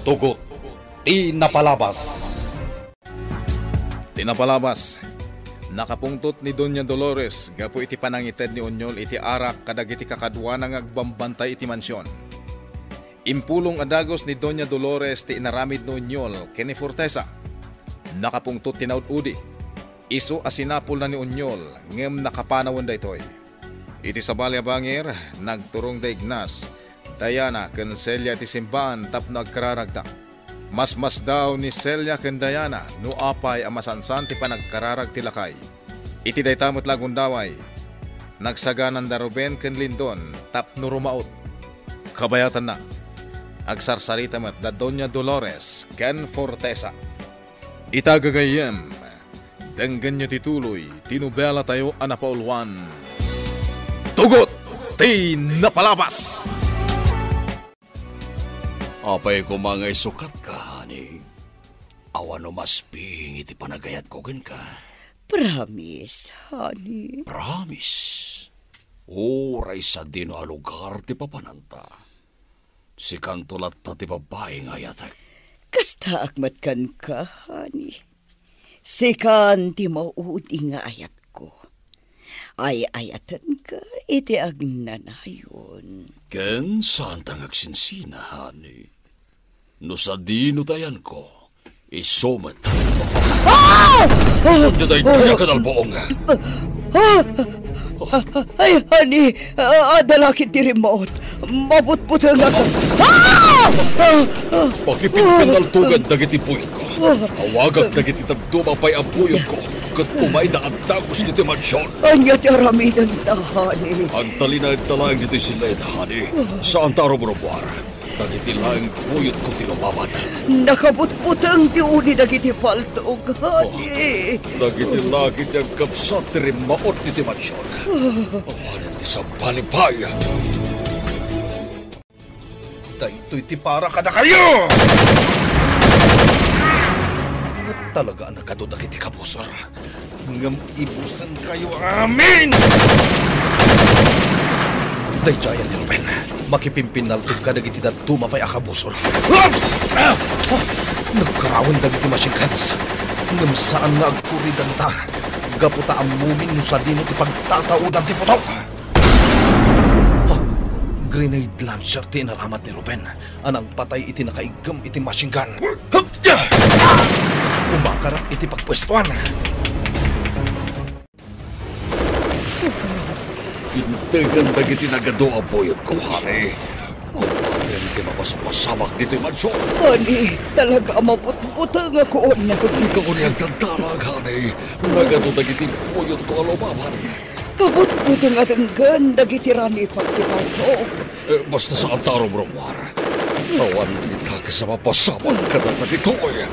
Tugot, tinapalabas. Tinapalabas. Nakapungtot ni Doña Dolores, gapo iti panangited ni Onyol iti arak kadag iti kakadwa ng agbambantay iti mansyon. Impulong adagos ni Doña Dolores ti inaramid ni Onyol keni Fortesa. Nakapungtot tinaud-udi. Isu asinapol na ni Onyol ngem nakapanawan da itoy. Iti sabali abangir, nagturong da Ignas, Diana ken Celia ti simbahan tapno agkararagda. Mas daw ni Celia ken Diana no apay amasansan ti panagkararag ti lakay. Iti daytamot lagundaway, nagsaganan da Ruben ken Lindon tapno rumaot. Kabayatan na, agsarsarita met da Doña Dolores ken Fortesa. Itagagayem, denggan niya tituloy, tinubela tayo anapaulwan. Tugot, tinapalabas! Apay ko mga isukat ka, honey. Awan o masping iti panagayat ko ka. Promise, honey. Promise? Oray sa dino a lugar ti papananta. Si kantulat ta ti babae nga yatak. Kasta akmat kan ka, honey. Sikan ti maudi nga ayat ko. Ay ayatan ka, iti agnanayon. Ken saan tang agsinsina, honey? No sa dino tayan ko, isumat. Diyan tayo kanalboong. Ay, honey, adalakit ti remote. Mabutbutang ako. Pagkipinpinal tugad dagiti puyon ko. Awagag dagiti tagdumapay ang puyon ko. Kat pumayda ang tagos niti mansyon. Anya ti aramidan ta, honey. Ang talinag talang niti silid, honey. Saan ta rumrubuar? Dagiti lang puyot ko tinumaman. Nakabutbutang ti uli dagiti paltog, honey. Dagiti lagi ti agkapsat ti rimaot niti mansyon. Awanan ti sampalipay. Daytoy ti para kada kayo! At talaga nakadudak iti kabusor. Ngam ibusan kayo amin! Dayjaya ni Ruben, makipimpinaltog ka dagiti na tumapay akabusor. Nagkarawan dagiti machine guns. Ngam saan nga agkuridan ta? Gaputa ang mumin no sa dino ti pagtataudan ti putok. Grenade launcher ti inaramat ni Ruben. Anang patay iti nakaigam iti machine gun. Umakarat iti pagpwestuan. Integan dagiti nagado ang puyot ko, honey. Ang patin ti mapaspasamak dito yung mansyon. Honey, talaga mabutbutang ako. Di ka ko niyang tantanag, honey. Nagado dagiti puyot ko alumaman. Kabutbutang atanggan dagiti rani pagtipaltog. Basta sa antarong rumwar. Awan ti taga sa mapasamak kadata dito eh.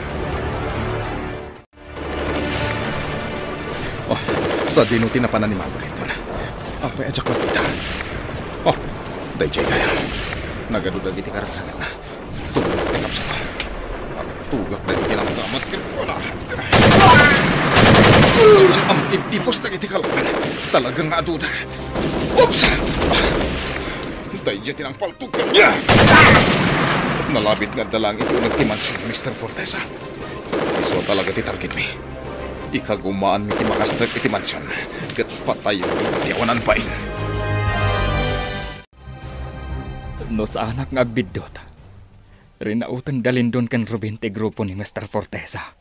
Sa dino tinapanan ni Mama Lindon. Apay adyak makita. Dayjay kaya. Nagadudag iti karangangan na. Tugak iti kapsa ko. Tugak na iti lang kamat kirko na. Saan ang tipos na iti kalangan. Talagang aduda. Oops! Dayjay tinang paltukan niya. Nalabit nga dalang iti unag timansyon ni Mr. Fortesa. Iso talaga ti target mi. Ikagumaan mi ti makastag iti mansyon. Kat patayon iti awanan pain. No sa anak nga agbiddot, rinautan dalindon kan Ruben ti grupo ni Mr. Fortesa.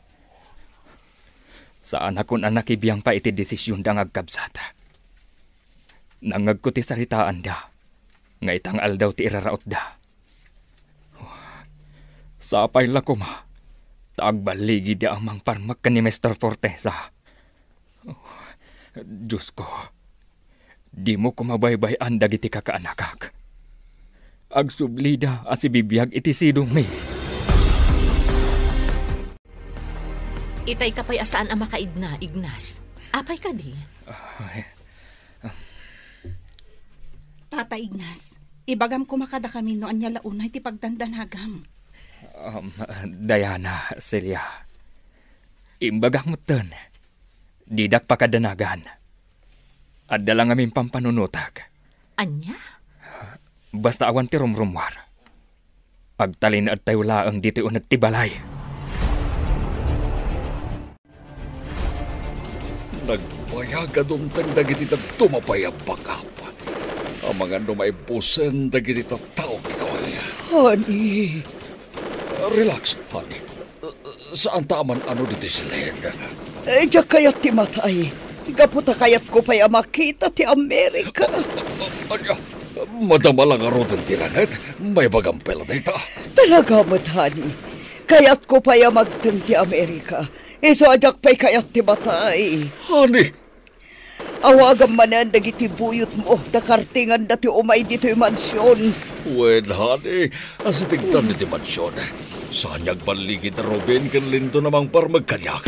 Sa anak kon anak ibiyang pa iti desisyon da ngagkabsata. Nangag ko ti saritaan da, nga itangal daw ti iraraot da. Sapay la ko ma, taagbaligi di amang parmak ka ni Mr. Fortesa. Diyos ko, di mo kumabaybayan dagiti kakaanakak. Agsublida asi bibiyag iti sidong may. Itay kapay asaan ang makaidna, Ignas. Apay ka di? Tata Ignas, ibagam ko makada kami no anya launay ti pagdandanagam. Diana, Celia, imbagak mo ten, didak pakadanagan. At dalang aming pampanunutag. Anya? Basta awan ti rumrumwar. Agtalin at tayo laang dito nagtibalay. Nagbayaga dumtang dagiti tumapayang pagkapa. Ang mga numaipusan dagiti tao kita. Honey, Relax, honey. Saan taman ano dito sila? diya kayat ti matay. Gaputa kayat ko pa'y makita ti Amerika. Anya, madama lang arodan tirangat. May bagampel dito. Talaga mo't, honey. Kayat ko pa'y magtang ti Amerika. Iso ajak pa'y kayat ti matay. Honey, Awagan manan dagiti buyot mo. Dakartingan dati umay dito yung mansyon. well, honey. Asitigtan diti mansyon. Sanyag paligid na Robin kan lindo namang par magkanyak.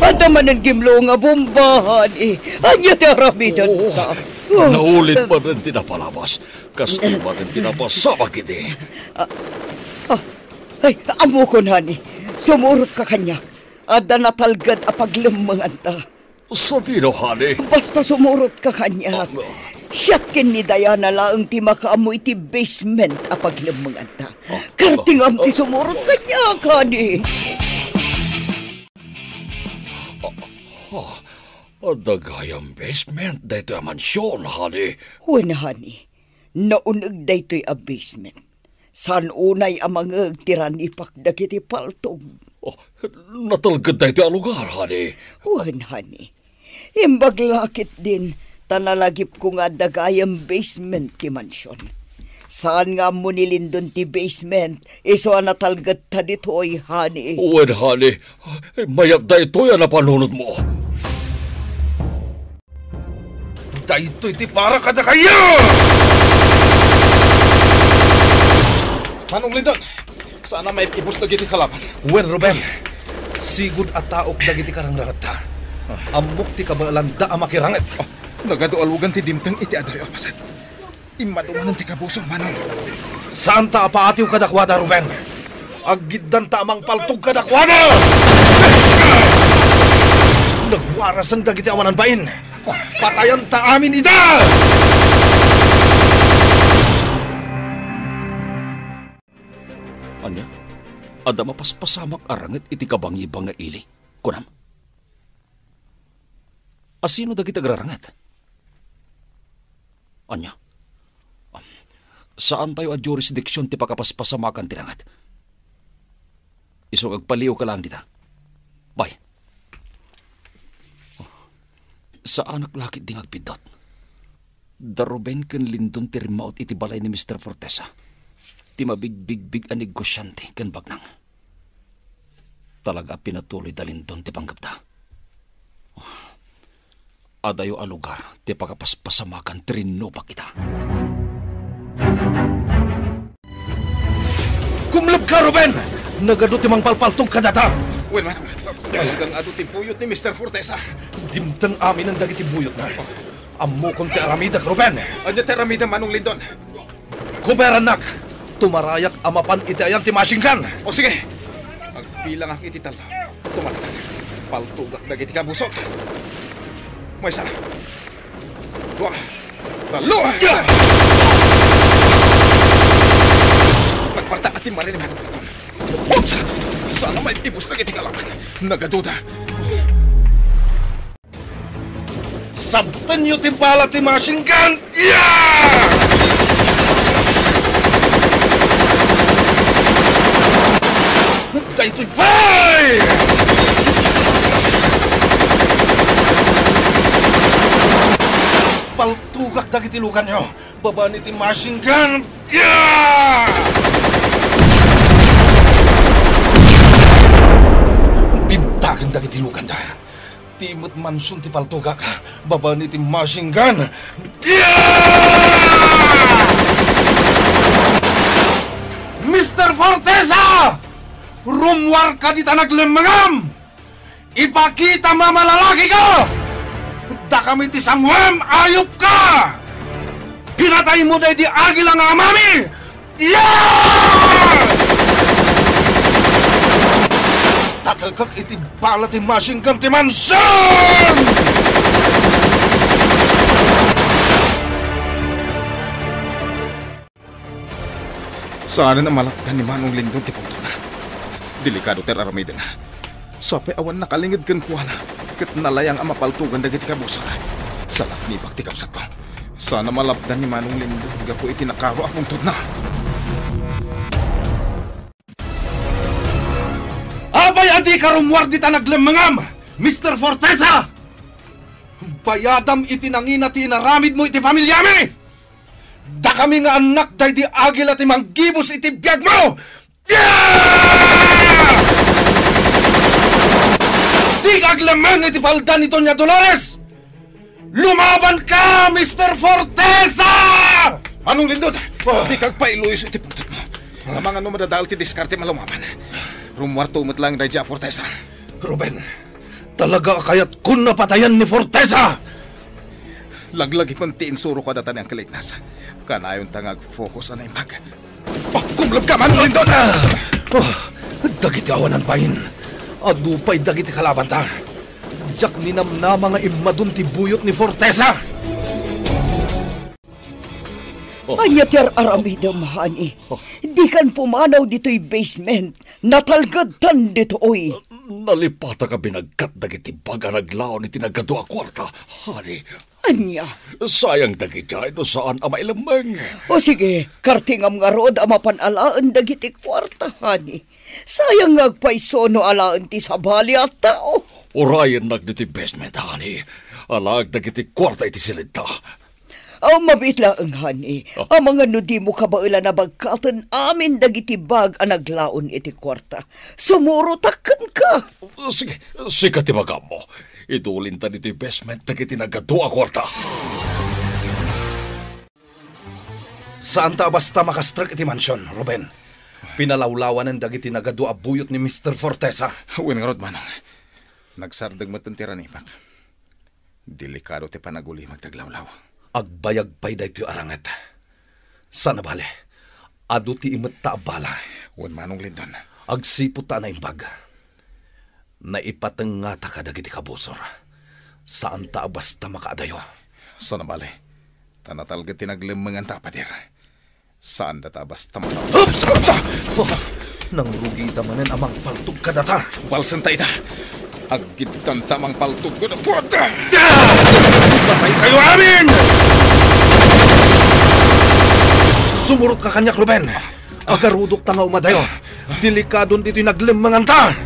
At naman ang gimlo nga bombahan eh. Anya ti aramidan ta. Naulit pa rin tinapalabas. Kasto pa rin tinapasama kiti. Ay, amo ko nani. Sumurot ka kanyak. Ada natalgad apaglamangan ta. Sa tino, honey? Basta sumurot ka kanyak. Siyakin ni Diana laang ti makaamoy ti basement apaglamangan ta. Kartingam ti sumurot kanyak, honey. Dagayang basement dito ang mansyon, honey. Wen, honey. Naunag daytoy a basement. San unay ang mga tiranipak dagiti paltog. Natalgad dito ang lugar, honey. Wen, honey. Imbag lakit din, tanalagip ko nga dagayang basement ti mansyon. Saan nga mo nilindon ti basement, iso natalgad ta ditoy, honey. Well, honey, mayat dito yan na panunod mo. Daytoy ti para kada kayo! Manong Lindon, sana may ipus na giti kalaban. Wen, Ruben, sigud at taok dagiti karangrangat ta. Amok ti kabalanda ang makirangit. Nagadualugan ti dimtang iti adayo apasan. Imadumanan ti kabuso, Manong. Saan ta apaatiw kadakwada, Ruben? Agiddan tamang paltog kadakwada! Nagwaras ang dagiti awanan bain. Patayan ta amin ida! Anya, ada mapaspasamak arangit iti kabangibang nga ili. Kunam? Asino dagiti agrarangit? Anya, saan tayo a jurisdiksyon ti pakapaspasamakan tirangat? Isog agpaliw ka lang dita. Bay. Sa anak lakit ding agpidot. Daruben ken lindon ti rimaot iti balay ni Mr. Fortesa. Ti mabig-big-big a negosyante ken bagnang. Talaga pinatuloy dalindon ti panggapta. Adayo a lugar ti pakapaspasamakan trino pa kita. Kumlab ka, Ruben! Nagado ti mang palpaltog ka data! Well, Manong, talagang ado ti puyot ni Mr. Fortesa. Dimtang amin ang dagiti buyot na. Ammo kong ti aramidak, Ruben! Anya teramida, Manong Lindon. Kuberanak! Tumarayak amapan iti ayang ti machine gun! O sige, agbilang ak iti talo. Tumalakan. Paltugak dagiti kabusok. May isa. Dua. Talo! Nagparta at timari ni Manong Lindon. Oops! Sana may tibus na iti kalaban. Nagaduda. Sabtan nyo ti bala ti machine gun! Yeah! Daytoy bay! Paltugak dagiti lugan nyo. Baba ni ti machine gun! Yeah! Bimtakin dagiti lugan da. Timot mansun ti paltugak. Baba ni ti machine gun! Yeah! Mr. Fortesa! Rumwar ka di tanag lemangam! Ipakita mamalalaki ka! Da kami ti Samuel, ayop ka! Pinatay mo day di agila nga amami! Yeah! Tatagkak iti bala ti machine gun ti mansion! Saan na malakdan ni Manong Lindon ti punto na. Delikado ter aramid na. Sapi awan nakalingid kan kuha na. Kat nalayang ang mapaltugan dagiti kabusar. Salak ni bakti kapsat ko. Sana malapdan ni Manong Lindon. Gapo iti nakaro akong tod na. Abay adi karumwar di tanaglemangam, Mr. Fortesa! Bayadam iti nangina ti naramid mo iti pamilyami! Da kami nga anak day di agil at imanggibos iti biyag mo! Yeah! Di aglemang iti paldan ni Doña Dolores! Lumaban ka, Mr. Fortesa! Manong Lindon, di kag pailuis iti puntot mo. Ang mga numadadal ti diskarte malumaban. Rumwarto umat lang day dya Fortesa. Ruben, talaga kayat kun napatayan ni Fortesa! Laglagi pang tiinsuro ka datan ang kalignas. Kanayon tangag focus na impag. Kumlab ka, Manong Lindon! Dagiti awanan pahin. Adupay dagiti kalaban ta. Diyak ninamna mga imadun ti buyot ni Fortesa! Anya ter aramidam, honey. Di kan pumanaw dito'y basement. Natalgad dito'y. Nalipata ka binagkat dagiti baga naglaon iti naggadua kwarta. Hani, Anya? sayang dagiti ay no saan ama ilamang. O sige, kartingam nga rod ama panalaan dagiti kwarta, honey. Sayang ngagpaisono alaan ti sabali at tao. Urayan nagditi basement, hani. Alag dagiti kwarta iti silita. Ang mabitla ang honey. Ang mga nudi mo kabaila na bagkatan amin dagiti bag ang naglaon iti kwarta. Sumurotakan ka. Sige, sikat ibagam mo. Idulin ta dito basement dagiti naggadua kwarta. Saan ta basta makastrak iti mansyon, Ruben? Pinalawlawan ng dagiti nagadua buyot ni Mr. Fortesa. Uwin nga rod, Manong. Nagsardag matantira ni Pak. Delikado ti panaguli magtaglawlaw. Agbayag pay daytoy arangat. Sana bale, adu ti imet ta abala. Uwan Manong Lindon. Agsipot ta na imbag. Naipateng nga ta kadagiti kabusor. Saan ta basta makaadayo? Sana bale, tanatalga tinaglemangan ta padir. Saan data basta makaadayo? Hupsa! Hupsa! Nang rugi tamanen amang paltug kadata. Balsan ta ita. Aggitan tamang paltog ko na puwata! Patay kayo amin! Sumurot ka kanyak, Ruben. Agarudok ta nga umadayo. Delikadon dito'y naglemangan ta.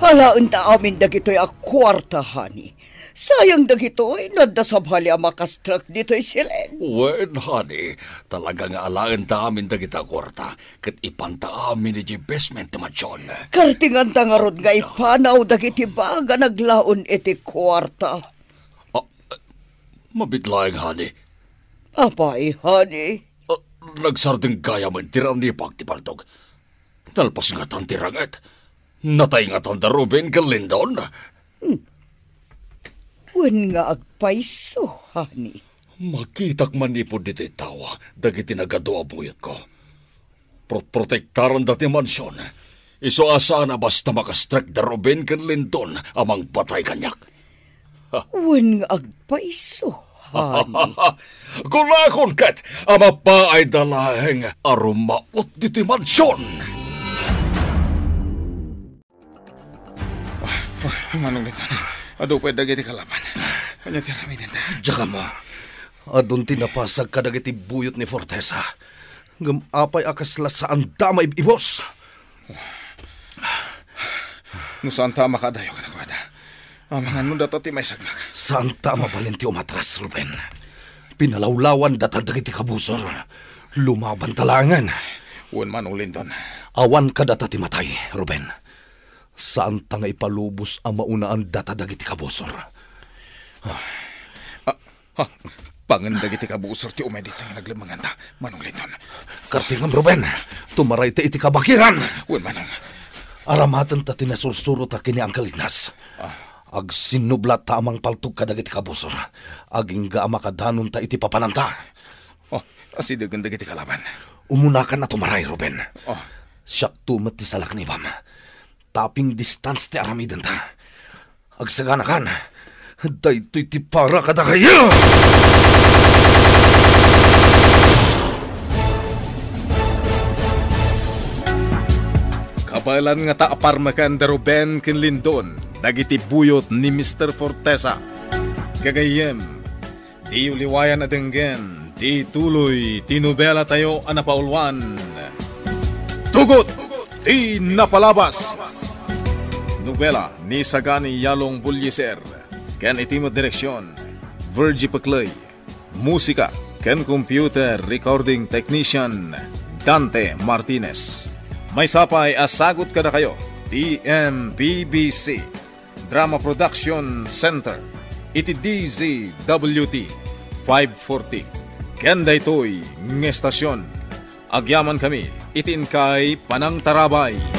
Halaan ta amin dagito'y akwarta, honey. Sayang dagito'y nadasabhali ang makastrak dito'y silen. Wen, honey, talaga nga alaan ta amin dagita kwarta. Kat ipanta amin iti basement ti mansyon. Kartingan ta nga rod nga ipanaw dagiti baga naglaon iti kwarta. Mabitlaeng, honey. Apay, honey. Nagsarding gaya man tirang ni pagtipaltog. Talpas nga tan tirangat. Natay nga tan da Ruben Galindon. Wen nga agpaiso, honey. Makitak manipod dito tawa. Dagiti nagadua buyot ko. Protektaran dati mansyon. Iso asa na basta makastrak da Ruben Galindon amang patay kanyak. Wen nga agpaiso, honey. Kulakon kat, ama pa ay dalaheng arumaot dito mansyon. Manong Lindon, ado pwede dagiti kalaban. Kanya tiramin ta. Diyan ka mo. Adun tinapasag ka dagiti buyot ni Fortesa. Gamapay akasla saan damay ibos. No saan ta makadayo ka na kwada. Amangan mo dato ti may sagmak. Saan ta mabalenti umatras, Ruben? Pinalawlawan datan dagiti kabusor. Lumaban talangan. Uwan Manong Lindon. Awan ka data ti matay, Ruben. Saan ta nga ipalubos ang maunaan data dagiti kabusor? Pangan dagiti kabusor ti umedit nga naglemangan ta, Manong Lindon. Kartingam, Ruben. Tumaray ta iti kabakiran. Uwan Manong. Aramatan ta tinasursuro ta kini ang kalignas. Agsinublat ta amang paltug kadagiti kabusor. Aging gaamakadanon ta iti papananta. Asidagan dagiti kalaban. Umunakan na tumaray, Ruben. Oh. Siyak tumat ti salaknibam. Taping distance ti aramidan ta. Agsaganakan. Daytoy ti para kada kayo! Balan nga taaparmakan da Ruben ken Lindon, dagiti buyot ni Mr. Fortesa. Gagayem, di uliwayan na denggen, di tuloy, tinubela tayo anapaulwan. Tugot, di napalabas. Nobela ni Sagani Yalong Bulyeser, ken itimot direksyon, Virgie Paclay. Musika, ken computer recording technician, Dante Martinez. May sapay asagot kada kayo, TMPBC, Drama Production Center, iti DZWT 540. Kenda ito'y ng estasyon. Agyaman kami, itin kay Panang Tarabay.